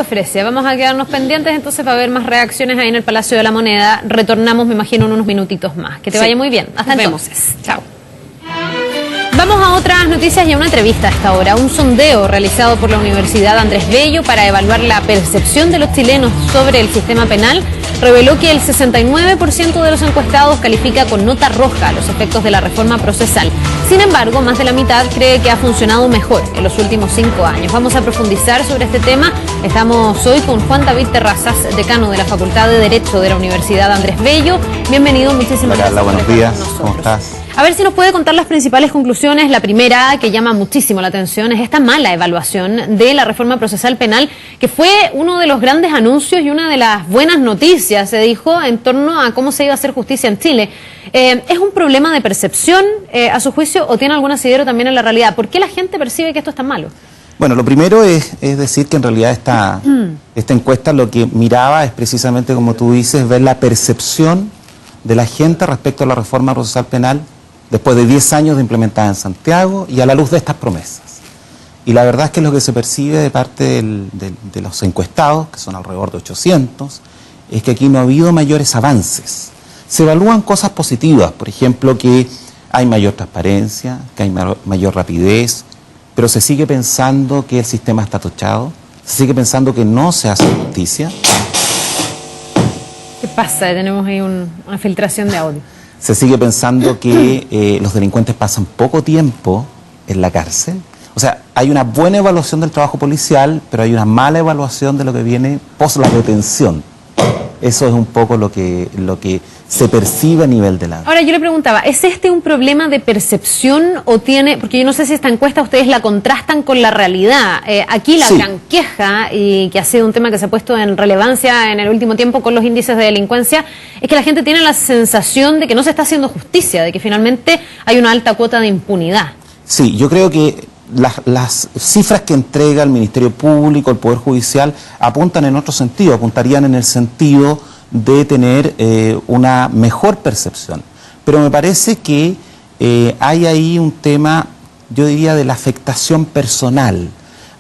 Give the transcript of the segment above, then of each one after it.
Ofrece. Vamos a quedarnos pendientes entonces para ver más reacciones ahí en el Palacio de la Moneda. Retornamos, me imagino, en unos minutitos más. Que te vaya muy bien. Hasta entonces. Chao. Vamos a otras noticias y a una entrevista a esta hora. Un sondeo realizado por la Universidad Andrés Bello para evaluar la percepción de los chilenos sobre el sistema penal reveló que el 69% de los encuestados califica con nota roja los efectos de la reforma procesal. Sin embargo, más de la mitad cree que ha funcionado mejor en los últimos 5 años. Vamos a profundizar sobre este tema. Estamos hoy con Juan David Terrazas, decano de la Facultad de Derecho de la Universidad Andrés Bello. Bienvenido, muchísimas gracias. Hola, buenos días. ¿Cómo estás? A ver si nos puede contar las principales conclusiones. La primera, que llama muchísimo la atención, es esta mala evaluación de la reforma procesal penal, que fue uno de los grandes anuncios y una de las buenas noticias, se dijo, en torno a cómo se iba a hacer justicia en Chile. ¿Es un problema de percepción, a su juicio, o tiene algún asidero también en la realidad? ¿Por qué la gente percibe que esto es tan malo? Bueno, lo primero es decir que en realidad esta encuesta lo que miraba es precisamente, como tú dices, ver la percepción de la gente respecto a la reforma procesal penal después de 10 años de implementada en Santiago y a la luz de estas promesas. Y la verdad es que lo que se percibe de parte de los encuestados, que son alrededor de 800, es que aquí no ha habido mayores avances. Se evalúan cosas positivas, por ejemplo, que hay mayor transparencia, que hay mayor rapidez, pero se sigue pensando que el sistema está tochado, se sigue pensando que no se hace justicia. ¿Qué pasa? Tenemos ahí una filtración de audio. Se sigue pensando que los delincuentes pasan poco tiempo en la cárcel. O sea, hay una buena evaluación del trabajo policial, pero hay una mala evaluación de lo que viene post la detención. Eso es un poco lo que se percibe a nivel de la... Ahora, yo le preguntaba, ¿es este un problema de percepción o tiene...? Porque yo no sé si esta encuesta ustedes la contrastan con la realidad. Aquí la gran queja, y que ha sido un tema que se ha puesto en relevancia en el último tiempo con los índices de delincuencia, es que la gente tiene la sensación de que no se está haciendo justicia, de que finalmente hay una alta cuota de impunidad. Sí, yo creo que las cifras que entrega el Ministerio Público, el Poder Judicial, apuntan en otro sentido, apuntarían en el sentido de tener una mejor percepción. Pero me parece que hay ahí un tema, yo diría, de la afectación personal.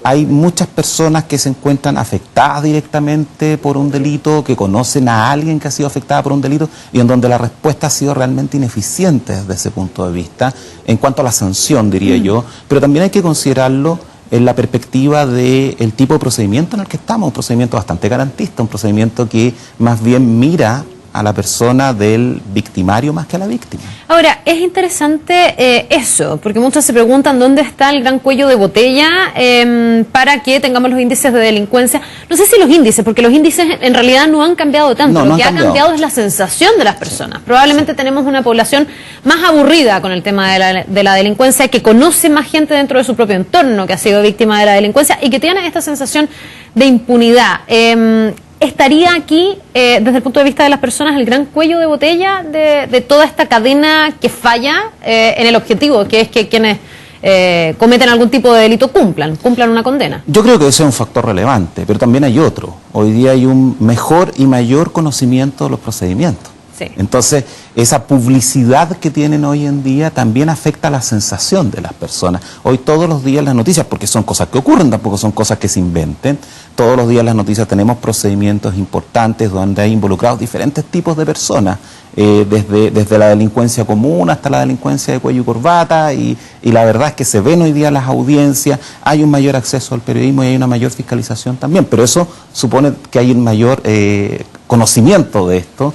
Hay muchas personas que se encuentran afectadas directamente por un delito, que conocen a alguien que ha sido afectada por un delito y en donde la respuesta ha sido realmente ineficiente desde ese punto de vista, en cuanto a la sanción, diría yo, pero también hay que considerarlo en la perspectiva del tipo de procedimiento en el que estamos, un procedimiento bastante garantista, un procedimiento que más bien mira a la persona del victimario más que a la víctima. Ahora, es interesante eso, porque muchos se preguntan dónde está el gran cuello de botella para que tengamos los índices de delincuencia. No sé si los índices, porque los índices en realidad no han cambiado tanto. Lo que ha cambiado es la sensación de las personas. Probablemente tenemos una población más aburrida con el tema de la delincuencia, que conoce más gente dentro de su propio entorno que ha sido víctima de la delincuencia y que tiene esta sensación de impunidad. ¿Estaría aquí, desde el punto de vista de las personas, el gran cuello de botella de toda esta cadena que falla en el objetivo, que es que quienes cometen algún tipo de delito cumplan una condena? Yo creo que ese es un factor relevante, pero también hay otro. Hoy día hay un mejor y mayor conocimiento de los procedimientos. Sí. Entonces, esa publicidad que tienen hoy en día también afecta la sensación de las personas. Hoy todos los días las noticias, porque son cosas que ocurren, tampoco son cosas que se inventen, todos los días las noticias tenemos procedimientos importantes donde hay involucrados diferentes tipos de personas, desde la delincuencia común hasta la delincuencia de cuello y corbata, y la verdad es que se ven hoy día las audiencias, hay un mayor acceso al periodismo y hay una mayor fiscalización también, pero eso supone que hay un mayor conocimiento de esto.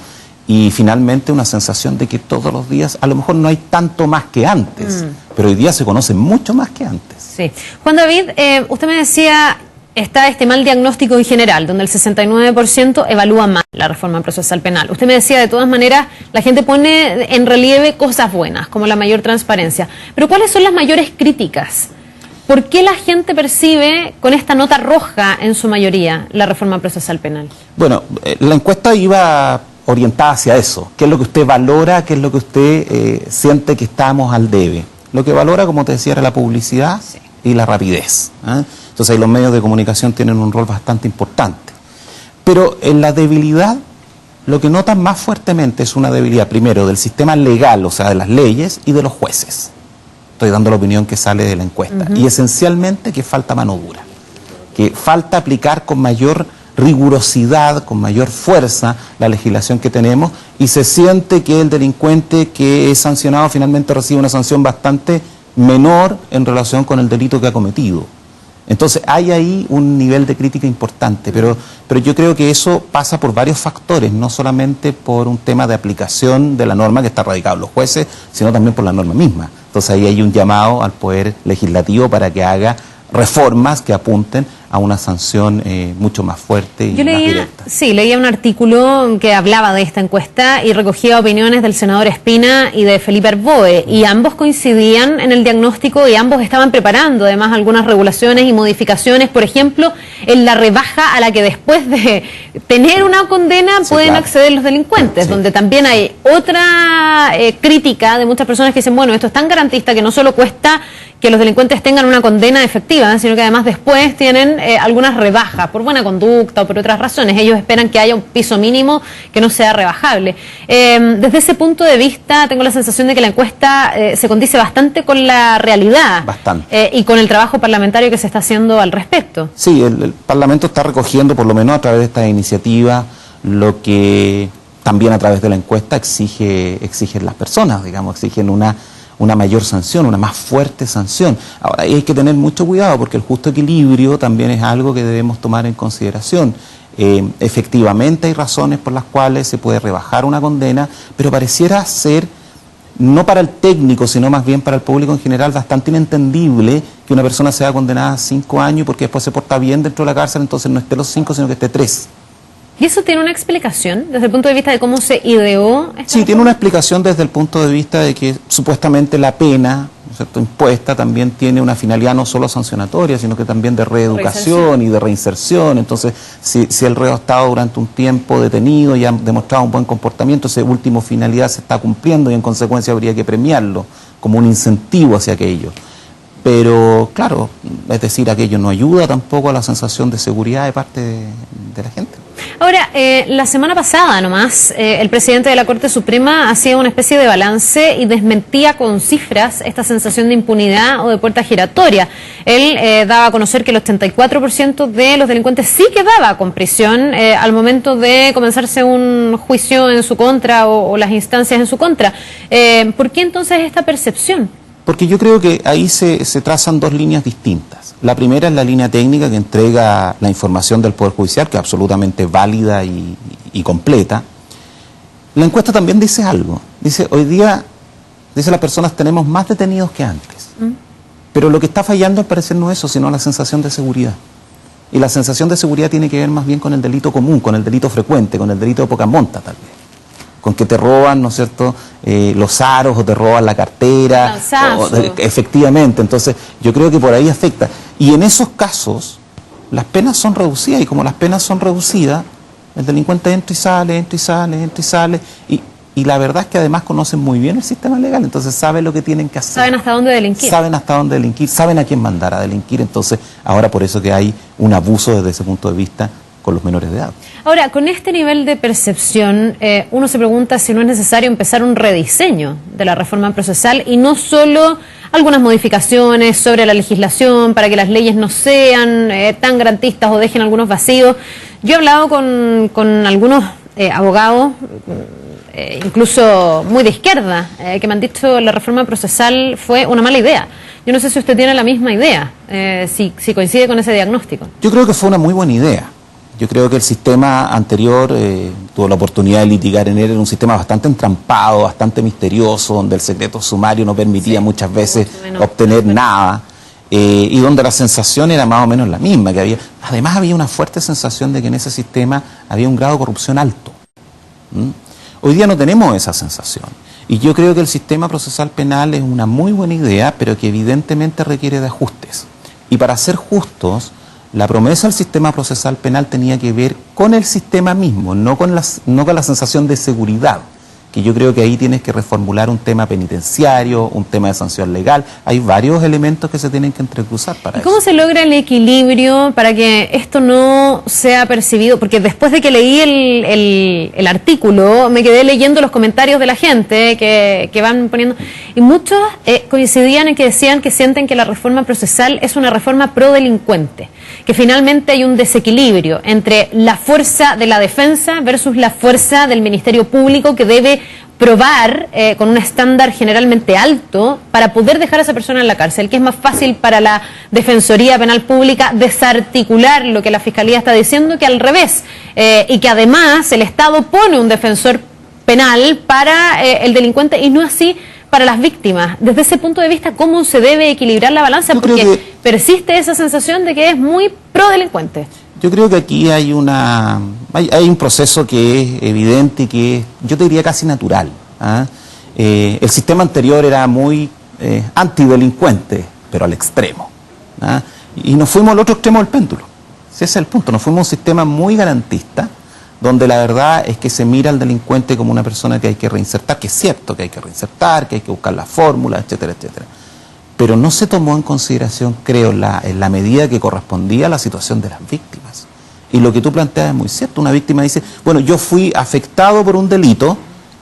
Y finalmente una sensación de que todos los días, a lo mejor no hay tanto más que antes, pero hoy día se conoce mucho más que antes. Sí. Juan David, usted me decía, está este mal diagnóstico en general, donde el 69% evalúa mal la reforma procesal penal. Usted me decía, de todas maneras, la gente pone en relieve cosas buenas, como la mayor transparencia. Pero ¿cuáles son las mayores críticas? ¿Por qué la gente percibe con esta nota roja, en su mayoría, la reforma procesal penal? Bueno, la encuesta iba orientada hacia eso. ¿Qué es lo que usted valora? ¿Qué es lo que usted siente que estamos al debe? Lo que valora, como te decía, era la publicidad y la rapidez. Entonces ahí los medios de comunicación tienen un rol bastante importante. Pero en la debilidad, lo que notan más fuertemente es una debilidad, primero, del sistema legal, o sea, de las leyes, y de los jueces. Estoy dando la opinión que sale de la encuesta. Y esencialmente que falta mano dura. que falta aplicar con mayor rigurosidad, con mayor fuerza la legislación que tenemos, y se siente que el delincuente que es sancionado finalmente recibe una sanción bastante menor en relación con el delito que ha cometido. Entonces hay ahí un nivel de crítica importante, pero yo creo que eso pasa por varios factores, no solamente por un tema de aplicación de la norma que está radicado en los jueces, sino también por la norma misma. Entonces ahí hay un llamado al Poder Legislativo para que haga reformas que apunten a una sanción mucho más fuerte y más directa. Sí, leía un artículo que hablaba de esta encuesta y recogía opiniones del senador Espina y de Felipe Arboe, y ambos coincidían en el diagnóstico y ambos estaban preparando además algunas regulaciones y modificaciones, por ejemplo, en la rebaja a la que después de tener una condena pueden acceder los delincuentes, donde también hay otra crítica de muchas personas que dicen, bueno, esto es tan garantista que no solo cuesta que los delincuentes tengan una condena efectiva, sino que además después tienen algunas rebajas por buena conducta o por otras razones. Ellos esperan que haya un piso mínimo que no sea rebajable. Desde ese punto de vista, tengo la sensación de que la encuesta se condice bastante con la realidad. Bastante. Y con el trabajo parlamentario que se está haciendo al respecto. Sí, el Parlamento está recogiendo, por lo menos a través de esta iniciativa, lo que también a través de la encuesta exigen las personas, digamos, exigen una mayor sanción, una más fuerte sanción. Ahora, hay que tener mucho cuidado porque el justo equilibrio también es algo que debemos tomar en consideración. Efectivamente hay razones por las cuales se puede rebajar una condena, pero pareciera ser, no para el técnico, sino más bien para el público en general, bastante inentendible que una persona sea condenada a 5 años porque después se porta bien dentro de la cárcel, entonces no esté los 5, sino que esté 3. ¿Y eso tiene una explicación desde el punto de vista de cómo se ideó? Sí, tiene una explicación desde el punto de vista de que supuestamente la pena, ¿no es cierto?, impuesta también tiene una finalidad no solo sancionatoria, sino que también de reeducación y de reinserción. Entonces, si el reo ha estado durante un tiempo detenido y ha demostrado un buen comportamiento, esa última finalidad se está cumpliendo y en consecuencia habría que premiarlo como un incentivo hacia aquello. Pero, claro, es decir, aquello no ayuda tampoco a la sensación de seguridad de parte de la gente. Ahora, la semana pasada nomás, el presidente de la Corte Suprema hacía una especie de balance y desmentía con cifras esta sensación de impunidad o de puerta giratoria. Él daba a conocer que el 84% de los delincuentes sí quedaba con prisión al momento de comenzarse un juicio en su contra o las instancias en su contra. ¿Por qué entonces esta percepción? Porque yo creo que ahí se trazan dos líneas distintas. La primera es la línea técnica que entrega la información del Poder Judicial, que es absolutamente válida y completa. La encuesta también dice algo. Dice, hoy día, dice las personas, tenemos más detenidos que antes. Pero lo que está fallando al parecer no es eso, sino la sensación de seguridad. Y la sensación de seguridad tiene que ver más bien con el delito común, con el delito frecuente, con el delito de poca monta tal vez. Con que te roban, ¿no es cierto?, los aros o te roban la cartera. Efectivamente, entonces yo creo que por ahí afecta. Y en esos casos, las penas son reducidas, y como las penas son reducidas, el delincuente entra y sale, entra y sale, entra y sale, y la verdad es que además conocen muy bien el sistema legal, entonces saben lo que tienen que hacer. Saben hasta dónde delinquir. Saben hasta dónde delinquir, saben a quién mandar a delinquir, entonces ahora por eso que hay un abuso desde ese punto de vista con los menores de edad. Ahora, con este nivel de percepción, uno se pregunta si no es necesario empezar un rediseño de la reforma procesal y no solo algunas modificaciones sobre la legislación para que las leyes no sean tan garantistas o dejen algunos vacíos. Yo he hablado con algunos abogados, incluso muy de izquierda, que me han dicho que la reforma procesal fue una mala idea. Yo no sé si usted tiene la misma idea, si coincide con ese diagnóstico. Yo creo que fue una muy buena idea. Yo creo que el sistema anterior, tuve la oportunidad de litigar en él, era un sistema bastante entrampado, bastante misterioso, donde el secreto sumario no permitía muchas veces obtener nada, y donde la sensación era más o menos la misma, que además había una fuerte sensación de que en ese sistema había un grado de corrupción alto. Hoy día no tenemos esa sensación, y yo creo que el sistema procesal penal es una muy buena idea, pero que evidentemente requiere de ajustes. Y para ser justos, la promesa del sistema procesal penal tenía que ver con el sistema mismo, no con la sensación de seguridad que yo creo que ahí tienes que reformular un tema penitenciario, un tema de sanción legal. Hay varios elementos que se tienen que entrecruzar para eso. ¿Cómo se logra el equilibrio para que esto no sea percibido? Porque después de que leí el artículo, me quedé leyendo los comentarios de la gente que van poniendo, y muchos coincidían en que decían que sienten que la reforma procesal es una reforma pro delincuente, que finalmente hay un desequilibrio entre la fuerza de la defensa versus la fuerza del Ministerio Público, que debe probar con un estándar generalmente alto para poder dejar a esa persona en la cárcel, que es más fácil para la Defensoría Penal Pública desarticular lo que la Fiscalía está diciendo que al revés, y que además el Estado pone un defensor penal para el delincuente y no así para las víctimas. Desde ese punto de vista, ¿cómo se debe equilibrar la balanza? Porque persiste esa sensación de que es muy pro delincuente. Yo creo que aquí hay un proceso que es evidente y que es, yo te diría, casi natural. El sistema anterior era muy antidelincuente, pero al extremo. Y nos fuimos al otro extremo del péndulo. Ese es el punto. Nos fuimos a un sistema muy garantista, donde la verdad es que se mira al delincuente como una persona que hay que reinsertar, que es cierto que hay que reinsertar, que hay que buscar la fórmula, etcétera, etcétera. Pero no se tomó en consideración, creo, en la medida que correspondía a la situación de las víctimas. Y lo que tú planteas es muy cierto. Una víctima dice, bueno, yo fui afectado por un delito,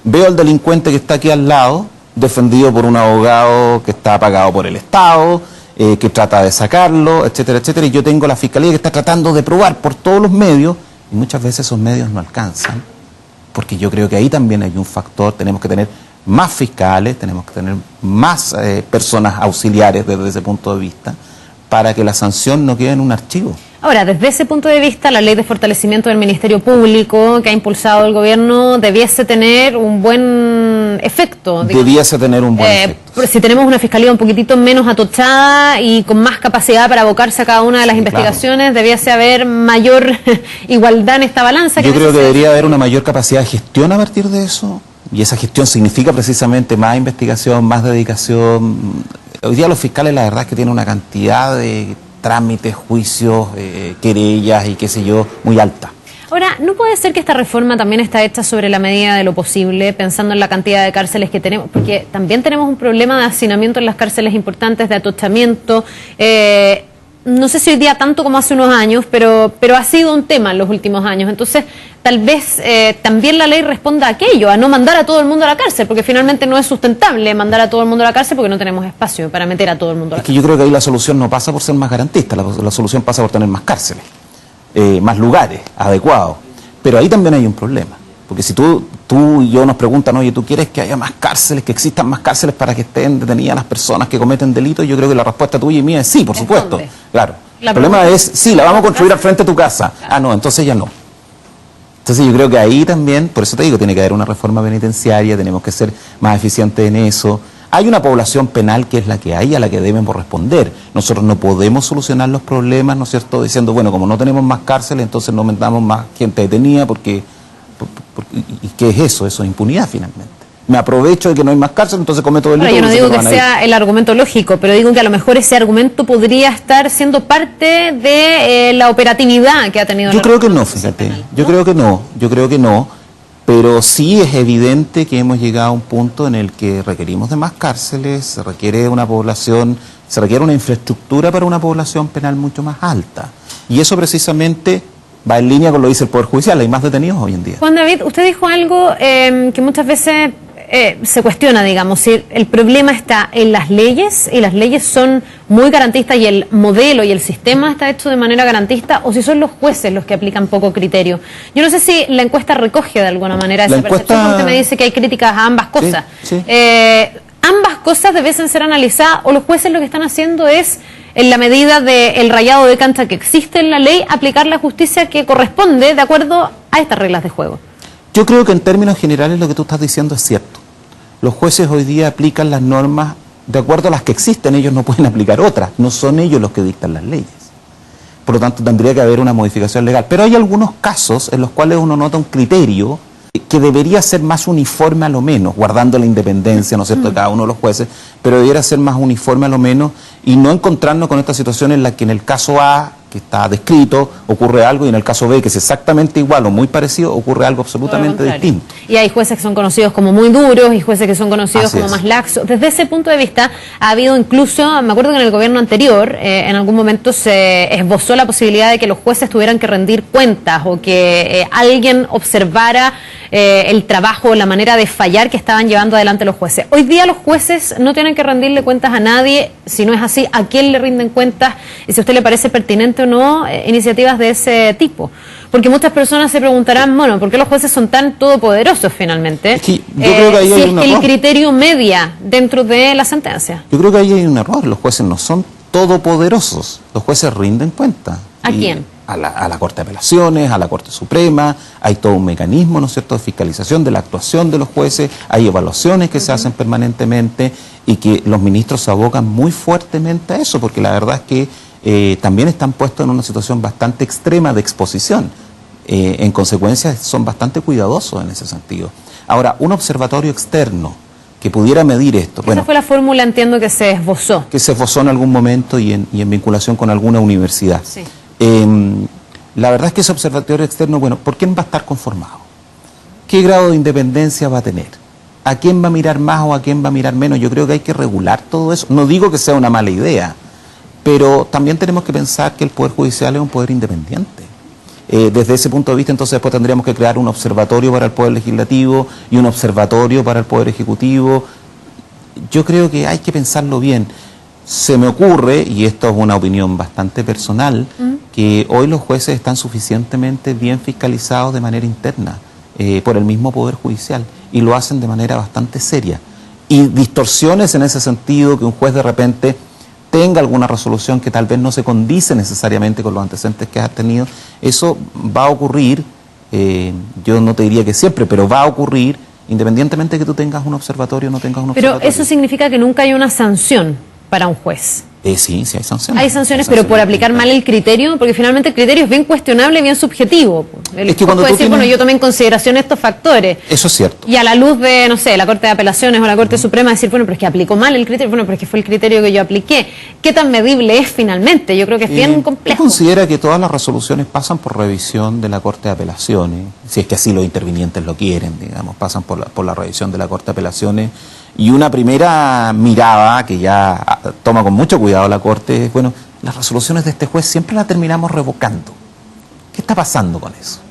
veo al delincuente que está aquí al lado, defendido por un abogado que está pagado por el Estado, que trata de sacarlo, etcétera, etcétera, y yo tengo la Fiscalía que está tratando de probar por todos los medios, y muchas veces esos medios no alcanzan, porque yo creo que ahí también hay un factor. Tenemos que tener más fiscales, tenemos que tener más personas auxiliares desde ese punto de vista, para que la sanción no quede en un archivo. Ahora, desde ese punto de vista, la ley de fortalecimiento del Ministerio Público que ha impulsado el gobierno debiese tener un buen efecto. Debiese tener un buen efecto. Si tenemos una fiscalía un poquitito menos atochada y con más capacidad para abocarse a cada una de las investigaciones, debiese haber mayor igualdad en esta balanza. Yo creo que debería haber una mayor capacidad de gestión a partir de eso, y esa gestión significa precisamente más investigación, más dedicación. Hoy día los fiscales, la verdad es que tienen una cantidad de trámites, juicios, querellas y qué sé yo, muy alta. Ahora, ¿no puede ser que esta reforma también está hecha sobre la medida de lo posible, pensando en la cantidad de cárceles que tenemos? Porque también tenemos un problema de hacinamiento en las cárceles importantes, de atochamiento. No sé si hoy día tanto como hace unos años, pero ha sido un tema en los últimos años. Entonces, tal vez también la ley responda a aquello, a no mandar a todo el mundo a la cárcel, porque finalmente no es sustentable mandar a todo el mundo a la cárcel porque no tenemos espacio para meter a todo el mundo a la cárcel. Es que yo creo que ahí la solución no pasa por ser más garantista, la solución pasa por tener más cárceles, más lugares adecuados. Pero ahí también hay un problema, porque si tú y yo nos preguntan, oye, ¿tú quieres que haya más cárceles, que existan más cárceles para que estén detenidas las personas que cometen delitos? Yo creo que la respuesta tuya y mía es sí, por supuesto. ¿Dónde? Claro. El problema es, sí, la vamos a construir al frente de tu casa. Ah, no, entonces ya no. Entonces yo creo que ahí también, por eso te digo, tiene que haber una reforma penitenciaria, tenemos que ser más eficientes en eso. Hay una población penal que es la que hay, a la que debemos responder. Nosotros no podemos solucionar los problemas, ¿no es cierto?, diciendo, bueno, como no tenemos más cárceles, entonces no metamos más gente detenida, porque ¿y qué es eso? Eso es impunidad finalmente. Me aprovecho de que no hay más cárcel, entonces cometo delito. Yo no digo que sea el argumento lógico, pero digo que a lo mejor ese argumento podría estar siendo parte de la operatividad que ha tenido. Yo creo que no, fíjate. Yo creo que no, pero sí es evidente que hemos llegado a un punto en el que requerimos de más cárceles, se requiere una población, se requiere una infraestructura para una población penal mucho más alta. Y eso precisamente va en línea con lo que dice el Poder Judicial, hay más detenidos hoy en día. Juan David, usted dijo algo que muchas veces se cuestiona, digamos, si el problema está en las leyes, y las leyes son muy garantistas y el modelo y el sistema está hecho de manera garantista, o si son los jueces los que aplican poco criterio. Yo no sé si la encuesta recoge de alguna manera esa percepción, porque usted me dice que hay críticas a ambas cosas. Sí. Ambas cosas debiesen ser analizadas, o los jueces lo que están haciendo es, en la medida del rayado de cancha que existe en la ley, aplicar la justicia que corresponde de acuerdo a estas reglas de juego. Yo creo que en términos generales lo que tú estás diciendo es cierto. Los jueces hoy día aplican las normas de acuerdo a las que existen, ellos no pueden aplicar otras, no son ellos los que dictan las leyes. Por lo tanto, tendría que haber una modificación legal. Pero hay algunos casos en los cuales uno nota un criterio que debería ser más uniforme a lo menos, guardando la independencia, ¿no es cierto?, de cada uno de los jueces, pero debería ser más uniforme a lo menos y no encontrarnos con esta situación en la que en el caso A, está descrito, ocurre algo, y en el caso B, que es exactamente igual o muy parecido, ocurre algo absolutamente distinto. Y hay jueces que son conocidos como muy duros y jueces que son conocidos como más laxos. Desde ese punto de vista ha habido incluso, me acuerdo que en el gobierno anterior, en algún momento se esbozó la posibilidad de que los jueces tuvieran que rendir cuentas o que alguien observara el trabajo o la manera de fallar que estaban llevando adelante los jueces. Hoy día los jueces no tienen que rendirle cuentas a nadie. Si no es así, ¿a quién le rinden cuentas? Y si a usted le parece pertinente o no iniciativas de ese tipo. Porque muchas personas se preguntarán, bueno, ¿por qué los jueces son tan todopoderosos finalmente? Sí, yo creo que ahí hay un error. El criterio media dentro de la sentencia. Yo creo que ahí hay un error. Los jueces no son todopoderosos. Los jueces rinden cuenta. ¿A quién? A la Corte de Apelaciones, a la Corte Suprema. Hay todo un mecanismo, ¿no es cierto?, de fiscalización de la actuación de los jueces. Hay evaluaciones que se hacen permanentemente y que los ministros se abocan muy fuertemente a eso, porque la verdad es que también están puestos en una situación bastante extrema de exposición. En consecuencia, son bastante cuidadosos en ese sentido. Ahora, un observatorio externo que pudiera medir esto. Esa fue la fórmula, entiendo, que se esbozó. Que se esbozó en algún momento y en vinculación con alguna universidad. Sí. La verdad es que ese observatorio externo, bueno, ¿por quién va a estar conformado? ¿Qué grado de independencia va a tener? ¿A quién va a mirar más o a quién va a mirar menos? Yo creo que hay que regular todo eso. No digo que sea una mala idea, pero también tenemos que pensar que el Poder Judicial es un poder independiente. Desde ese punto de vista, entonces, después tendríamos que crear un observatorio para el Poder Legislativo y un observatorio para el Poder Ejecutivo. Yo creo que hay que pensarlo bien. Se me ocurre, y esto es una opinión bastante personal, que hoy los jueces están suficientemente bien fiscalizados de manera interna por el mismo Poder Judicial y lo hacen de manera bastante seria. Y distorsiones en ese sentido, que un juez de repente tenga alguna resolución que tal vez no se condice necesariamente con los antecedentes que has tenido, eso va a ocurrir, yo no te diría que siempre, pero va a ocurrir independientemente de que tú tengas un observatorio o no tengas un observatorio. Pero eso significa que nunca hay una sanción para un juez. Sí, sí hay sanciones. Hay sanciones, pero por aplicar mal el criterio, porque finalmente el criterio es bien cuestionable y bien subjetivo. Es que cuando puede tú decir, bueno, yo tomé en consideración estos factores. Eso es cierto. Y a la luz de, no sé, la Corte de Apelaciones o la Corte Suprema decir, bueno, pero es que aplicó mal el criterio, bueno, pero es que fue el criterio que yo apliqué. ¿Qué tan medible es finalmente? Yo creo que es bien complejo. ¿Usted considera que todas las resoluciones pasan por revisión de la Corte de Apelaciones? Si es que así los intervinientes lo quieren, digamos, pasan por la revisión de la Corte de Apelaciones. Y una primera mirada, que ya toma con mucho cuidado la Corte, es, bueno, las resoluciones de este juez siempre las terminamos revocando. ¿Qué está pasando con eso?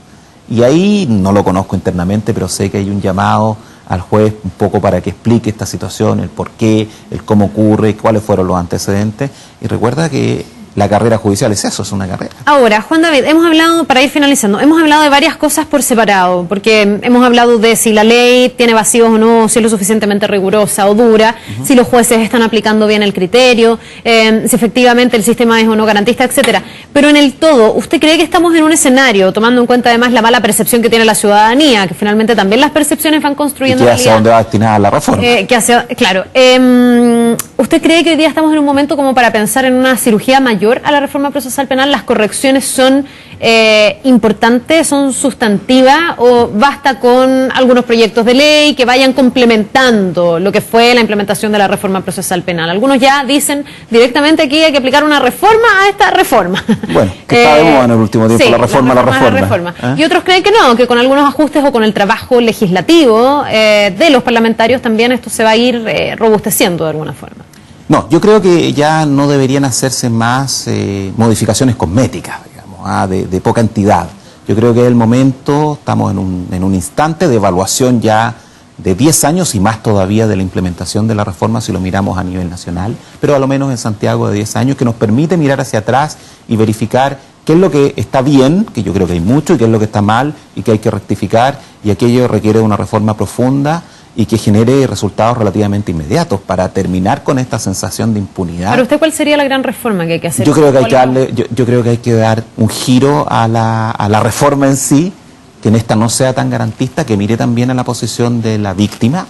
Y ahí, no lo conozco internamente, pero sé que hay un llamado al juez un poco para que explique esta situación, el por qué, el cómo ocurre, cuáles fueron los antecedentes. Y recuerda que la carrera judicial es eso, es una carrera. Ahora, Juan David, hemos hablado, para ir finalizando, hemos hablado de varias cosas por separado, porque hemos hablado de si la ley tiene vacíos o no, si es lo suficientemente rigurosa o dura, si los jueces están aplicando bien el criterio, si efectivamente el sistema es o no garantista, etcétera. Pero en el todo, ¿usted cree que estamos en un escenario, tomando en cuenta además la mala percepción que tiene la ciudadanía, que finalmente también las percepciones van construyendo ¿Y hacia dónde va destinada la reforma? Claro. ¿Usted cree que hoy día estamos en un momento como para pensar en una cirugía mayor a la reforma procesal penal? ¿Las correcciones son importantes, son sustantivas, o basta con algunos proyectos de ley que vayan complementando lo que fue la implementación de la reforma procesal penal? Algunos ya dicen directamente aquí hay que aplicar una reforma a esta reforma. Bueno, que está de moda en el último tiempo, sí, la reforma. Y otros creen que no, que con algunos ajustes o con el trabajo legislativo de los parlamentarios también esto se va a ir robusteciendo de alguna forma. No, yo creo que ya no deberían hacerse más modificaciones cosméticas, digamos, de poca entidad. Yo creo que es el momento, estamos en un instante de evaluación ya de 10 años y más todavía de la implementación de la reforma si lo miramos a nivel nacional, pero a lo menos en Santiago de 10 años, que nos permite mirar hacia atrás y verificar qué es lo que está bien, que yo creo que hay mucho, y qué es lo que está mal y que hay que rectificar, y aquello requiere una reforma profunda y que genere resultados relativamente inmediatos para terminar con esta sensación de impunidad. ¿Para usted cuál sería la gran reforma que hay que hacer? Yo creo que hay que dar un giro a la reforma en sí, que en esta no sea tan garantista, que mire también a la posición de la víctima,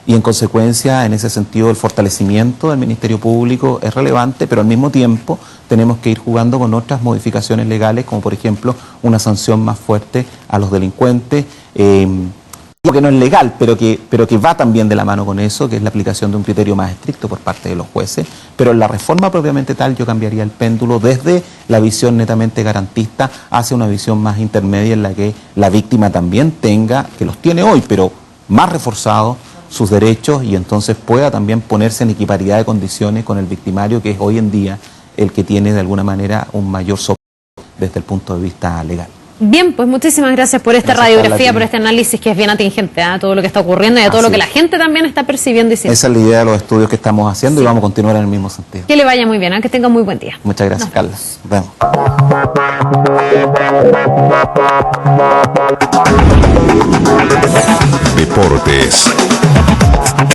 y en consecuencia, en ese sentido, el fortalecimiento del Ministerio Público es relevante, pero al mismo tiempo tenemos que ir jugando con otras modificaciones legales, como por ejemplo una sanción más fuerte a los delincuentes, que no es legal, pero que va también de la mano con eso, que es la aplicación de un criterio más estricto por parte de los jueces. Pero en la reforma propiamente tal yo cambiaría el péndulo desde la visión netamente garantista hacia una visión más intermedia en la que la víctima también tenga, que los tiene hoy, pero más reforzados sus derechos, y entonces pueda también ponerse en equiparidad de condiciones con el victimario, que es hoy en día el que tiene de alguna manera un mayor soporte desde el punto de vista legal. Bien, pues muchísimas gracias por esta radiografía, por este análisis que es bien atingente a todo lo que está ocurriendo y a todo lo que la gente también está percibiendo y sintiendo. Esa es la idea de los estudios que estamos haciendo y vamos a continuar en el mismo sentido. Que le vaya muy bien, que tenga muy buen día. Muchas gracias, Carla. Nos vemos. Deportes.